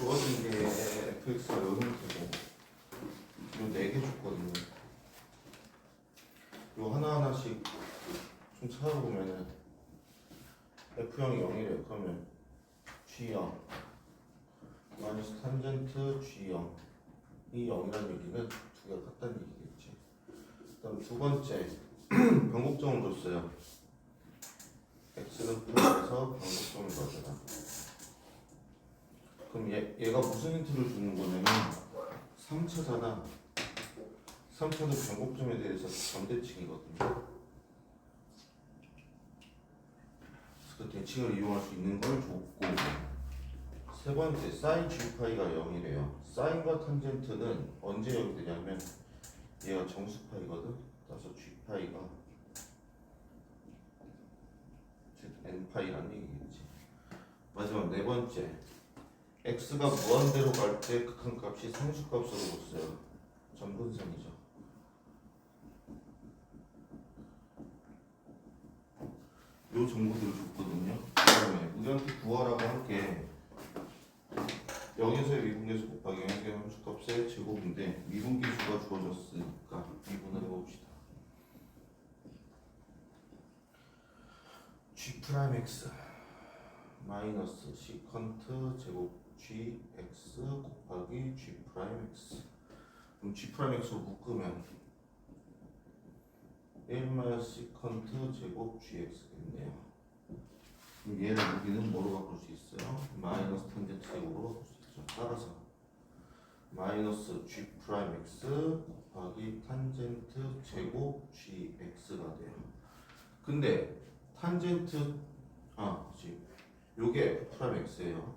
주어진 게 fx가 요 형태고 요 4개 줬거든요. 요 하나하나씩 좀 찾아보면은 f형이 0이래요. 그러면 g0 마이너스 탄젠트 g0 이 0이라는 얘기는 두 개가 같다는 얘기겠지. 그다음 두 번째 변곡점을 줬어요. x는 플러스에서 변곡점을 넣어줘라. 그럼 얘가 무슨 힌트를 주는 거냐면 3차잖아. 3차는 변곡점에 대해서 점대칭이거든요. 그래서 그 대칭을 이용할 수 있는 걸 줬고, 세 번째 사인 g파이가 0이래요. 사인과 탄젠트는 언제 0이 되냐면 얘가 정수파이거든. 따라서 g파이가 즉 n파이라는 얘기겠지. 마지막 네 번째 x가 무한대로 갈 때 극한값이 상수값으로 줬어요. 점근선이죠. 요 정보들을 줬거든요. 그 다음에 우리한테 구하라고 한 게 0에서의 미분계수 곱하기 0에서의 함수값의 제곱인데 미분계수가 주어졌으니까 미분을 해봅시다. g'x 마이너스 시컨트 제곱 gx 곱하기 g'x. 그럼 g'x로 묶으면 1 마이너스 시컨트 제곱 gx겠네요. 그럼 얘를 여기는 뭐로 바꿀 수 있어요? 마이너스 탄젠트 제곱으로 바꿀 수 있죠. 따라서 마이너스 g'x 곱하기 탄젠트 제곱 gx가 돼요. 근데 탄젠트 그치, 요게 f'x예요.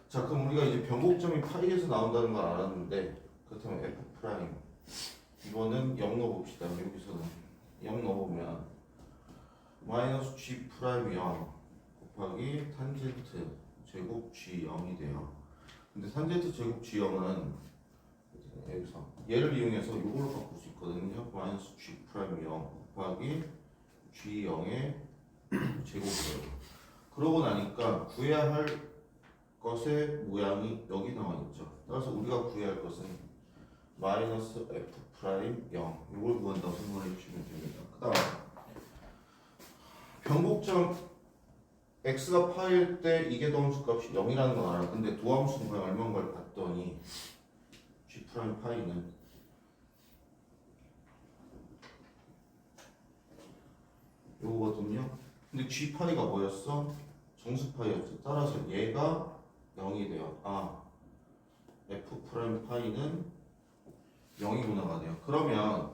자, 그럼 우리가 이제 변곡점이 파이에서 나온다는 걸 알았는데, 그렇다면 f' 이거는 0 넣어봅시다. 여기서는 0 넣어보면 마이너스 g' 0 곱하기 탄젠트 제곱 g0이 돼요. 근데 탄젠트 제곱 g0은 여기서 얘를 이용해서 이걸로 바꿀 수 있거든요. 마이너스 g' 0 곱하기 g0의 제곱이에요. 그러고 나니까 구해야 할 것의 모양이 여기 나와 있죠. 따라서 우리가 구해야 할 것은 마이너스 f' 0 이걸 구한다고 생각해 주시면 됩니다. 그 다음 변곡점 x가 파일 때 이게 도함수 값이 0이라는 건 알아. 근데 도함수는 과연 얼마인 걸 봤더니 g' 파이는 요거거든요. 근데 g 파이가 뭐였어? 정수 파이였죠. 따라서 얘가 0이 돼요. f' 파이는 0이구나가 돼요. 그러면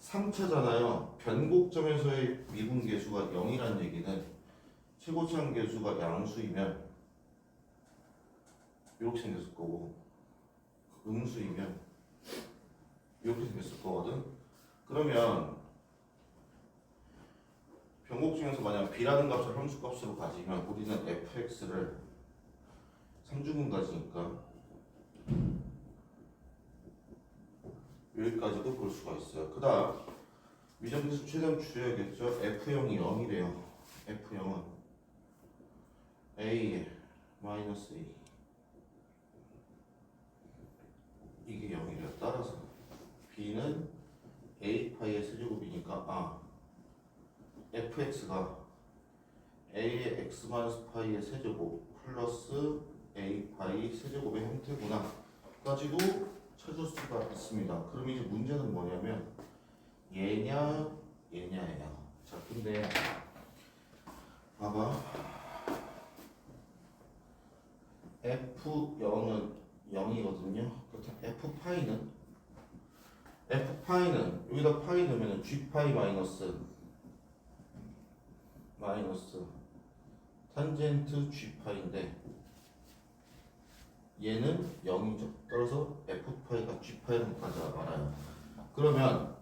3차잖아요. 변곡점에서의 미분계수가 0이라는 얘기는 최고차항계수가 양수이면 이렇게 생겼을 거고 음수이면 이렇게 생겼을 거거든. 그러면 변곡중에서 만약 b라는 값을 함수값으로 가지면 우리는 fx를 3주분 가지니까 여기까지도 볼 수가 있어요. 그 다음 미정계수 최대한 줄여야겠죠. f형이 0이래요. f형은 a 마이너스 a 이게 0이래요. 따라서 b는 a 파이의 세제곱이니까 fx가 a의 x 마이너스 파이의 세제곱 플러스 a 파이 세제곱의 형태구나 까지도 찾을 수가 있습니다. 그럼 이제 문제는 뭐냐면 얘냐 얘냐예요. 자, 근데 봐봐, f0은 0이거든요. 그렇다면 f파이는 여기다 파이 넣으면 g파이 마이너스 탄젠트 g파이인데 얘는 0이죠. 따라서 f파이가 g파이랑 가지 말아요. 그러면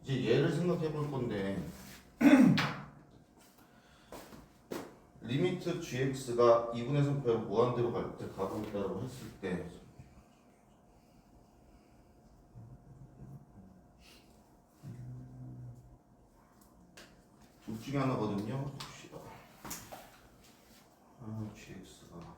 이제 얘를 생각해 볼 건데 리미트 gx가 2분의 3파이로 무한대로 갈 때 가고 있다고 했을 때 둘 중에 하나거든요. 봅시다. gx가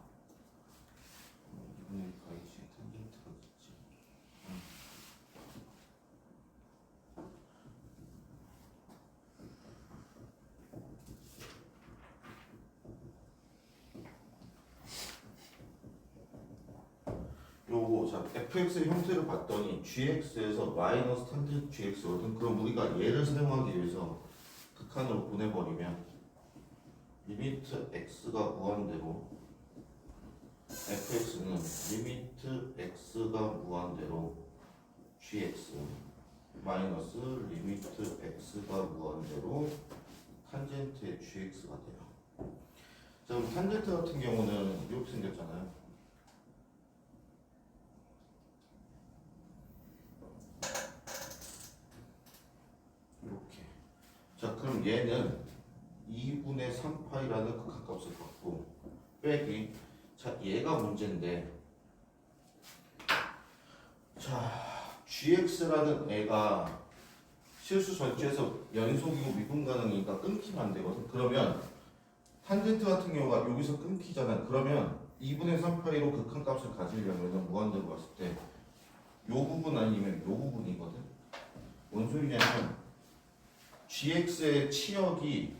자 fx의 형태를 봤더니 gx에서 마이너스 탄젠트 gx거든. 그럼 우리가 얘를 사용하기 위해서 극한으로 보내버리면 리미트 x가 무한대로 fx는 리미트 x가 무한대로 gx 마이너스 리미트 x가 무한대로 탄젠트의 gx가 돼요. 자 그럼 탄젠트 같은 경우는 이렇게 생겼잖아요. 이렇게. 자 그럼 얘는 2분의 3파이라는 극한값을 갖고 빼기. 자 얘가 문제인데 자 gx라는 애가 실수 절제에서 연속이고 미분 가능이니까 끊기면 안 되거든. 그러면 탄젠트 같은 경우가 여기서 끊기잖아. 그러면 2분의 3파이로 극한값을 가지려면 무한대로 갔을 때 요 부분 아니면 요 부분이거든. 뭔 소리냐면 gx의 치역이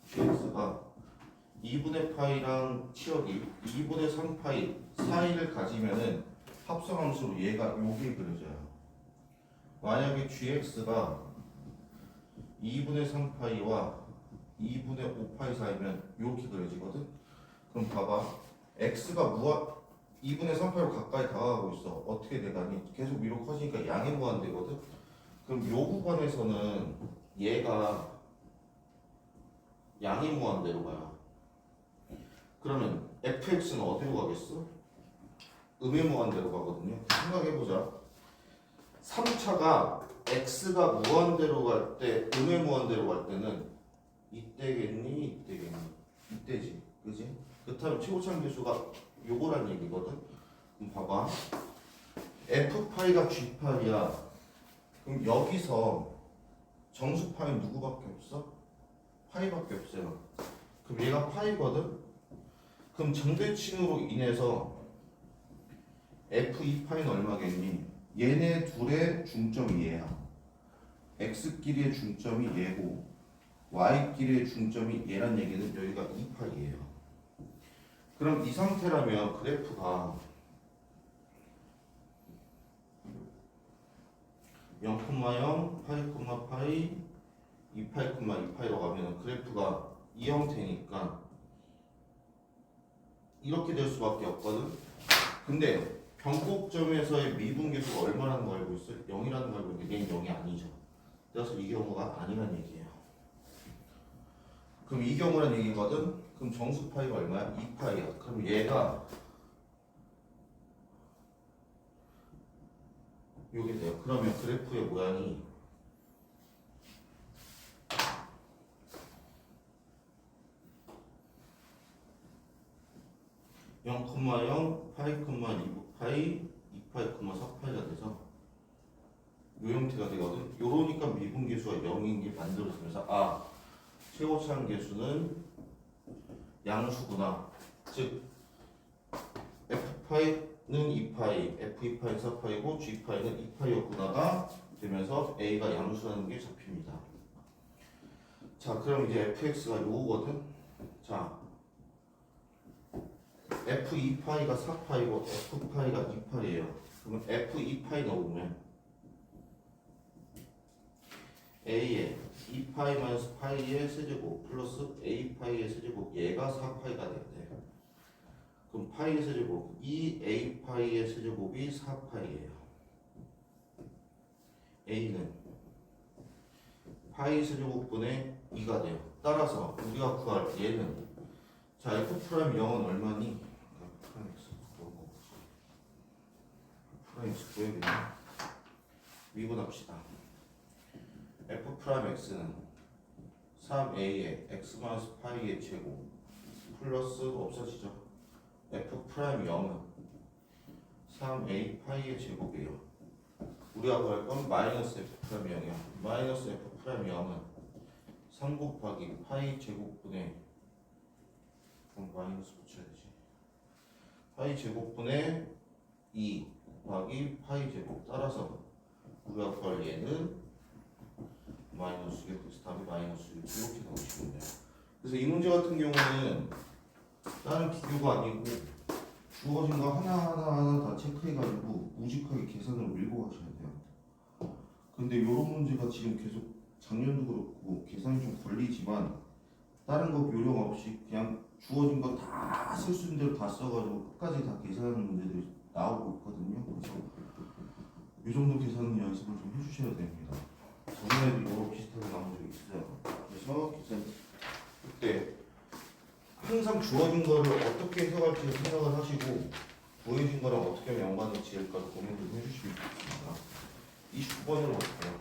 gx가 2분의 파이랑 치역이 2분의 3파이 사이를 가지면은 합성함수로 얘가 요게 그려져요. 만약에 gx가 2분의 3파이와 2분의 5파이 사이면 이렇게 그려지거든. 그럼 봐봐. x가 2분의 3파이로 가까이 다가가고 있어. 어떻게 되가니? 계속 위로 커지니까 양이 무한대거든. 그럼 요 구간에서는 얘가 양이 무한대로 가요. 그러면 fx는 어디로 가겠어? 음의 무한대로 가거든요. 생각해보자. 3차가 x가 무한대로 갈 때, 음의 무한대로 갈 때는 이때겠니? 이때겠니? 이때지. 그지? 그렇다면 최고차항 계수가 요거란 얘기거든. 그럼 봐봐. f파이가 g파이야. 그럼 여기서 정수파이 누구밖에 없어? 파이밖에 없어요. 그럼 얘가 파이거든? 그럼 정대칭으로 인해서 f2파이는 얼마겠니? 얘네 둘의 중점이 얘야. x끼리의 중점이 얘고 y끼리의 중점이 얘란 얘기는 여기가 2파이예요. 그럼 이 상태라면 그래프가 0,0, 파이, 파이, 2파이, 2파이로 가면 그래프가 이 형태니까 이렇게 될 수밖에 없거든. 근데 변곡점에서의 미분계수가 얼마라는 거 알고 있어요? 0이라는 거 알고 있는데 얘는 0이 아니죠. 그래서 이 경우가 아니란 얘기예요. 그럼 이 경우란 얘기거든. 그럼 정수 파이가 얼마야? 2파이야. 그럼 얘가 요게 돼요. 그러면 그래프의 모양이 (0,0) 파이, 2파이, 2파이, 4파이가 돼서 요 형태가 되거든. 요러니까 미분계수가 0인 게 만들어지면서 아 최고차항 계수는 양수구나. 즉 f파이는 2파이, f2파이는 4파이고 g파이는 2파이였구나가 되면서 a가 양수라는 게 잡힙니다. 자 그럼 이제 fx가 요거거든. 자 f2파이가 4파이고 f파이가 2파이예요. 그러면 f2파이 넣으면 a의 2파이 마이너스 파이의 세제곱 플러스 a파이의 세제곱 얘가 4파이가 된대. 그럼 파이의 세제곱 2a파이의 세제곱이 4파이예요. a는 파이 세제곱분의 2가 돼요. 따라서 우리가 구할 얘는 자 f'0은 얼마니? f'(x) 구해야겠네. 미분합시다. f'x는 3a의 x 파이의 제곱 플러스 없어지죠. f'0은 3a 파이의 제곱이에요. 우리가 구할 건 마이너스 f'0이야. 마이너스 f'0은 3 곱하기 파이 제곱분의 그럼 마이너스 붙여야 되지. 파이 제곱분의 2 곱하기 파이 제곱. 따라서 우리가 구할 얘는 마이너스 6. 그래서 답이 마이너스 6 이렇게 나오시면 돼요. 그래서 이 문제 같은 경우는 다른 비교가 아니고 주어진 거 하나하나 다 체크해가지고 무직하게 계산을 밀고 가셔야 돼요. 근데 이런 문제가 지금 계속 작년도 그렇고 계산이 좀 걸리지만 다른 거 요령 없이 그냥 주어진 거 다 쓸 수 있는 대로 다 써가지고 끝까지 다 계산하는 문제들이 나오고 있거든요. 그래서 이 정도 계산은 연습을 좀 해주셔야 됩니다. 저번에도 이거 비슷하게 나온 적이 있어요. 그래서 계산 그때 항상 주어진 거를 어떻게 해석할지 생각을 하시고 보여진 거랑 어떻게 하면 연관을 지을까 고민 좀 해주시면 좋겠습니다. 29번으로 갈게요.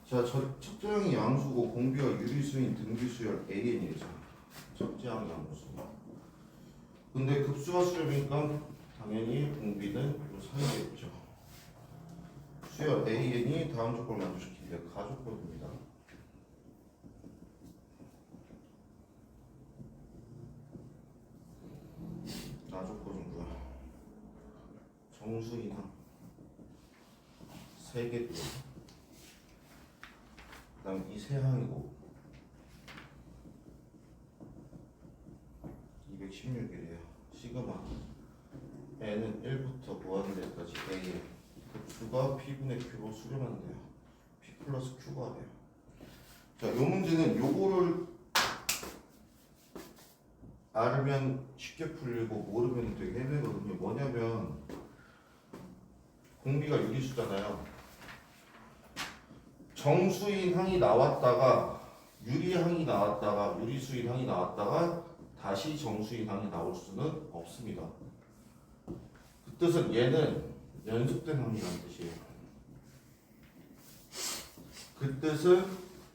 자, 첫째항이 양수고 공비와 유리수인 등비수열 AN이죠. 첫째항이 양수. 근데 급수와 수열이니까 당연히 공비는 요 사이겠죠. 수열 AN이 다음 조건을 만족시키기 위해 가조건입니다. 가조건은 뭐야? 정수이상 3개 또. 그 다음 이 세 항이고 216이래요. 시그마 n은 1부터 무한대까지 a의 급수가 p분의 q로 수렴한대요. p 플러스 q가 돼요. 자, 요 문제는 요거를 알면 쉽게 풀리고 모르면 되게 헤매거든요. 뭐냐면 공비가 유리수잖아요. 정수인 항이 나왔다가 유리항이 나왔다가 유리수인 항이 나왔다가 다시 정수인 항이 나올 수는 없습니다. 그 뜻은 얘는 연속된 항이라는 뜻이에요. 그 뜻은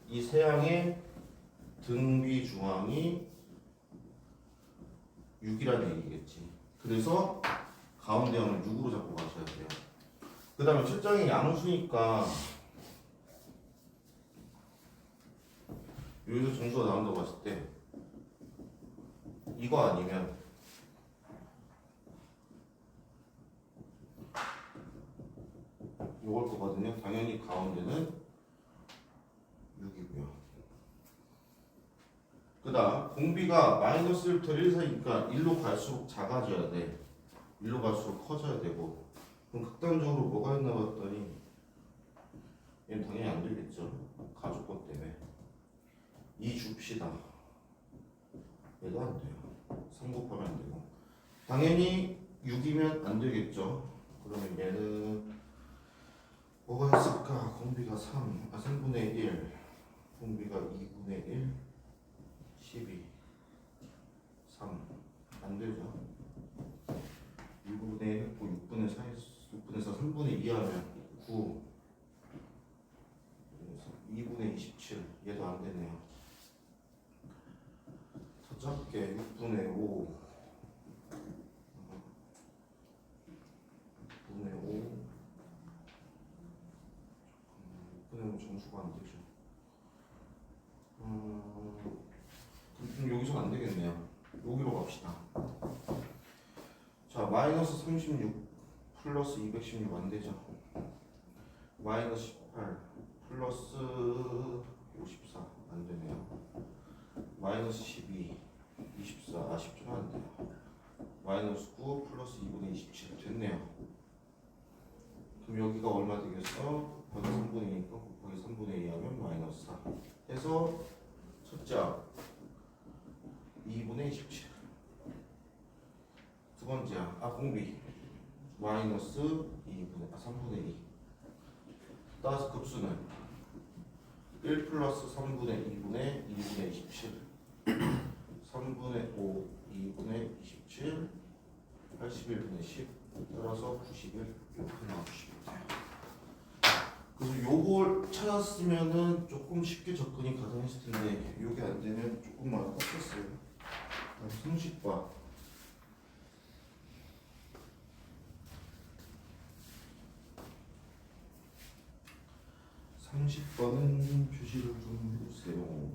이 세 항의 등비 중항이 6이라는 얘기겠지. 그래서 가운데 항을 6으로 잡고 가셔야 돼요. 그 다음에 첫장이 양수니까 여기서 정수가 나온다고 봤을 때 이거 아니면 요걸 거거든요. 당연히 가운데는 6이고요. 그 다음 공비가 마이너스 1부터 1 사이니까 1로 갈수록 작아져야 돼. 1로 갈수록 커져야 되고 그럼 극단적으로 뭐가 있나 봤더니 얘는 당연히 안 되겠죠. 가족권 때문에 2 줍시다. 얘도 안 돼요. 3 곱하면 안 되고 당연히 6이면 안 되겠죠. 그러면 얘는 뭐가 있을까? 공비가 3분의 1 공비가 2분의 1 12 3 안 되죠. 2분의 1 했고 6분의 4 6분의 4 3분의 2 하면 9 2분의 27 얘도 안 되네요. 더 작게 6분의 5 6분의 5 6분의 5 정수가 안 되죠. 그럼 여기서 안 되겠네요. 여기로 갑시다. 자, 마이너스 36 플러스 216 안 되죠. 마이너스 18 플러스 54 안 되네요. 마이너스 12 24 10점 안 돼요. 마이너스 9 플러스 2분의 27 됐네요. 그럼 여기가 얼마 되겠어? 곱하기 3분의 2니까 곱하기 3분의 2 하면 마이너스 4 해서 첫째 2분의 27 두 번째 공비 마이너스 3분의 2 따라서 급수는 1 플러스 3분의 2분의 2분의 27 3분의 5 2분의 27 81분의 10 따라서 91 이렇게 나와주시면 돼요. 그래서 요걸 찾았으면은 조금 쉽게 접근이 가능했을 텐데 요게 안 되면 조금 많이 깎였어요. 성식과 30번은 표시를 좀 해주세요.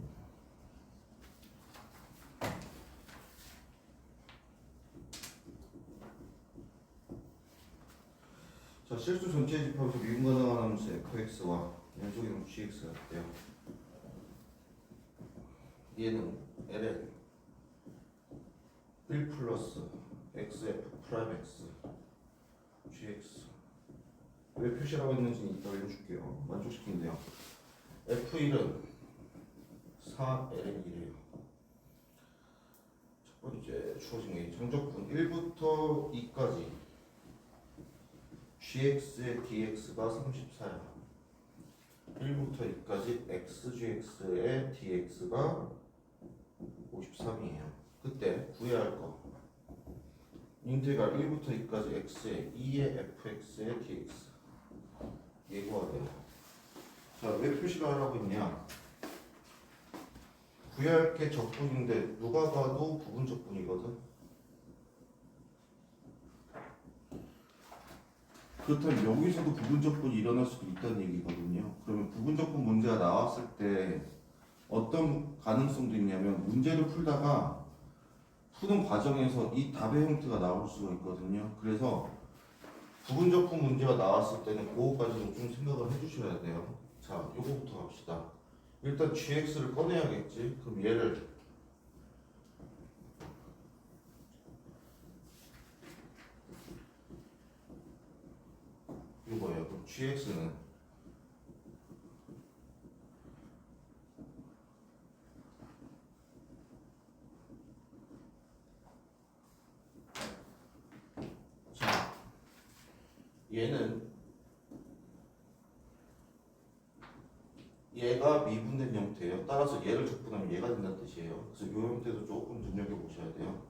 자, 실수 전체 집합에서 미분 가능한 함수 fx와 연속이동 gx가 있대요. 얘는 ln 1 플러스 xf 프라임 x gx 왜 표시라고 했는지 이따 알려줄게요. 만족시킨대요. f1은 4ln1이에요. 첫 번째 주어진 게 정적분 1부터 2까지 gx의 dx가 34야. 1부터 2까지 xgx의 dx가 53이에요. 그때 구해야 할 거. 인테그랄 1부터 2까지 x의 2의 fx의 dx. 예고가 돼요. 자, 왜 표시를 하라고 했냐? 구해야 할 게 적분인데 누가 봐도 부분 적분이거든. 그렇다면 여기서도 부분적분이 일어날 수도 있다는 얘기거든요. 그러면 부분적분 문제가 나왔을 때 어떤 가능성도 있냐면 문제를 풀다가 푸는 과정에서 이 답의 형태가 나올 수가 있거든요. 그래서 부분적분 문제가 나왔을 때는 그거까지도 좀 생각을 해주셔야 돼요. 자, 요거부터 합시다. 일단 gx를 꺼내야겠지. 그럼 얘를 이거예요. 그럼 gx는 자, 얘는 얘가 미분된 형태예요. 따라서 얘를 적분하면 얘가 된다는 뜻이에요. 그래서 이 형태도 조금 눈여겨보셔야 돼요.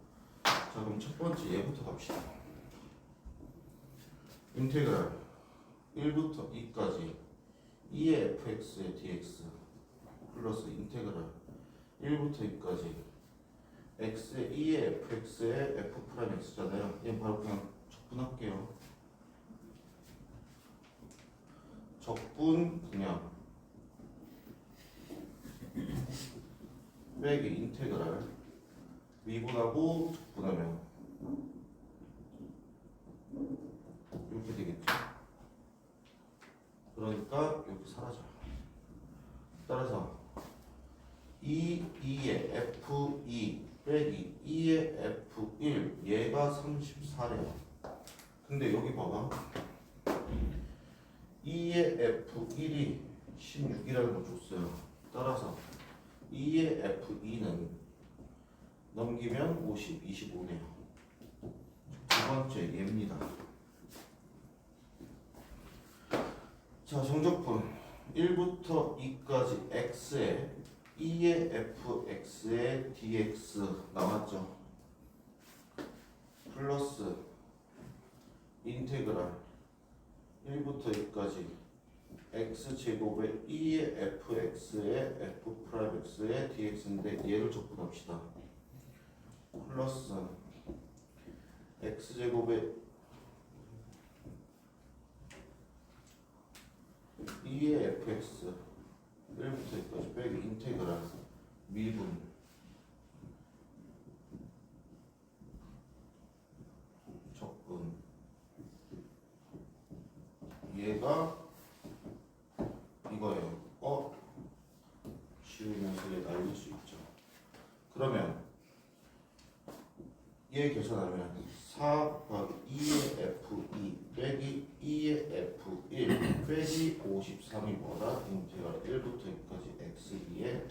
자, 그럼 첫 번째 얘부터 갑시다. 인테그랄 1부터 2까지 2의 fx의 dx 플러스 인테그랄 1부터 2까지 x의 2의 fx의 f 프라임 x잖아요. 얘는 바로 그냥 적분할게요. 적분 그냥 빼기 인테그랄 미분하고 적분하면 이렇게 되겠죠. 그러니까 이렇게 사라져요. 따라서 2의 f2 빼기 2의 f1 얘가 34래요. 근데 여기 봐봐. 2의 f1이 16이라는 걸 줬어요. 따라서 2의 f2는 넘기면 50, 25네요. 두 번째 얘입니다. 자, 정적분 1부터 2까지 x에 2의 fx의 dx 나왔죠. 플러스 인테그랄 1부터 2까지 x제곱의 2의 fx의 f 프라임 x의 dx인데 얘를 적분합시다. 플러스 x제곱의 2의 fx 1부터 2까지 빼기 인테그랄 미분 적분 얘가 이거예요. 쉬우면서 얘 날릴 수 있죠. 그러면 얘 계산하면 4 곱하기 2의 f2 빼기 2의 f1 빼기 53이 뭐다? 인테그랄 1부터 2까지 x2의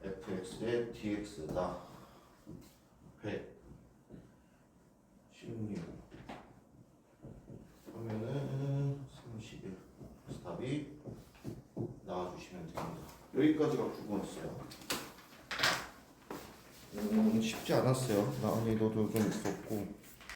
fx의 dx다. 116 그러면은 31 그래서 답이 나와주시면 됩니다. 여기까지가 9번이었어요. 쉽지 않았어요. 난이도도 좀 있었고